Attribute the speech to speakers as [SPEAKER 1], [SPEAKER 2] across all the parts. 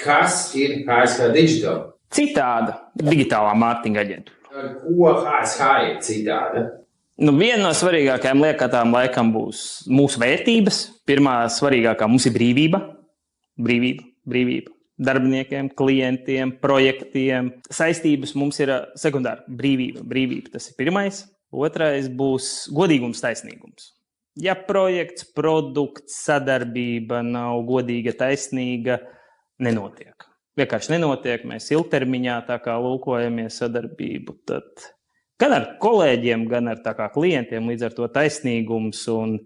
[SPEAKER 1] Kas ir HSH Digital?
[SPEAKER 2] Citāda digitālā mārketinga aģentūra.
[SPEAKER 1] Ar ko HSH ir citāda?
[SPEAKER 2] Viena no svarīgākajām lietām laikam būs mūsu vērtības. Pirmā svarīgākā mums ir brīvība. Brīvība. Darbiniekiem, klientiem, projektiem. Saistības mums ir sekundāra brīvība. Tas ir pirmais. Otrais būs godīgums, taisnīgums. Ja projekts, produkts, sadarbība nav godīga, taisnīga, nenotiek. Vienkārši nenotiek. Mēs ilgtermiņā tā kā lūkojamies sadarbību, tad gan ar kolēģiem, gan ar klientiem, līdz ar to taisnīgums un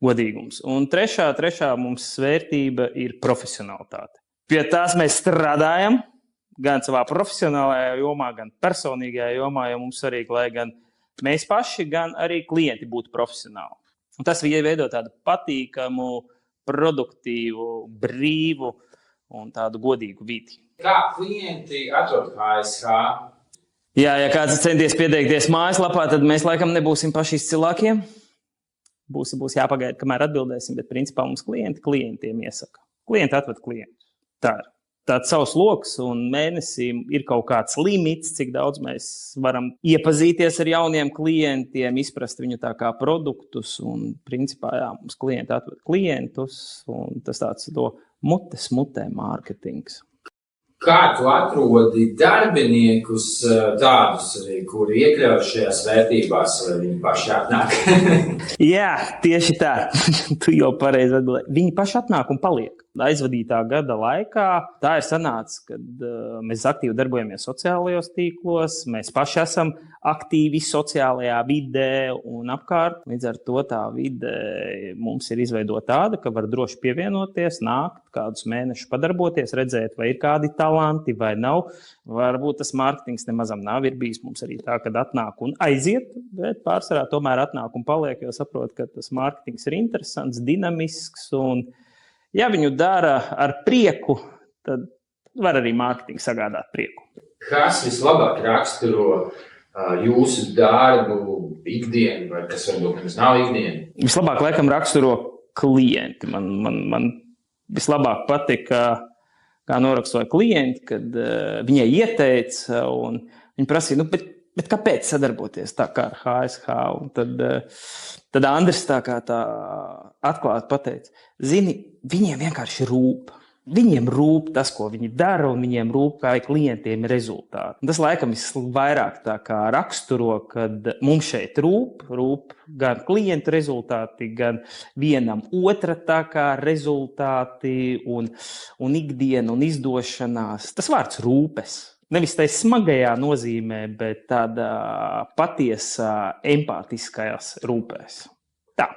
[SPEAKER 2] godīgums. Un trešā mums vērtība ir profesionalitāte. Pie tās mēs strādājam gan savā profesionālajā jomā, gan personīgajā jomā, jo mums svarīgi, lai gan mēs paši, gan arī klienti būtu profesionāli. Un tas veido tādu patīkamu, produktīvu, brīvu un tādu godīgu vidi.
[SPEAKER 1] Kā klienti atrod HSH?
[SPEAKER 2] Jā, ja kāds centies pieteikties mājaslapā, tad mēs laikam nebūsim paši izcilākie. Būs jāpagaida, kamēr atbildēsim, bet principā mums klientiem iesaka. Klienti atved klientus. Tāds savs loks un mēnesī ir kaut kāds limits, cik daudz mēs varam iepazīties ar jauniem klientiem, izprast viņu tā kā produktus un principā jā, mums klienti atved klientus un tas tāds to mutes mutē mārketings.
[SPEAKER 1] Kā tu atrodi darbiniekus tādus arī, kuri iekļauj šajās vērtībās, vai viņi paši atnāk?
[SPEAKER 2] Jā, tieši tā. Tu jau pareizi atbildēji. Viņi paši atnāk un paliek. Aizvadītā gada laikā tā ir sanācis, kad mēs aktīvi darbojamies sociālajos tīklos, mēs paši esam aktīvi sociālajā vidē un apkārt. Līdz ar to tā vide mums ir izveidota tāda, ka var droši pievienoties, nākt, kādus mēnešus padarboties, redzēt, vai ir kādi talanti vai nav. Varbūt tas mārketings nemazam nav ir bijis mums arī tā, kad atnāk un aiziet, bet pārsvarā tomēr atnāk un paliek, jo saprot, ka tas mārketings ir interesants, dinamisks un ja viņu dara ar prieku, tad var arī mārketings sagādāt prieku.
[SPEAKER 1] Kas vislabāk raksturo jūsu darbu, ikdienu, vai kas varbūt nemaz nav ikdiena?
[SPEAKER 2] Vislabāk laikam raksturo klienti. Man vislabāk patika, kā norakstoja klienti, kad viņai ieteica un viņi prasīja, bet kāpēc sadarboties tā kā ar HSH? Un tad Andris tā atklāti pateica, zini, viņiem vienkārši rūp. Viņiem rūp tas, ko viņi dara, un viņiem rūp, kā klientiem ir rezultāti. Un tas laikam vairāk tā kā raksturo, kad mums šeit rūp gan klientu rezultāti, gan vienam otra tā kā rezultāti un ikdiena un izdošanās. Tas vārds rūpes. Nevis tā smagajā nozīmē, bet tādā patiesā empātiskajās rūpēs. Tā.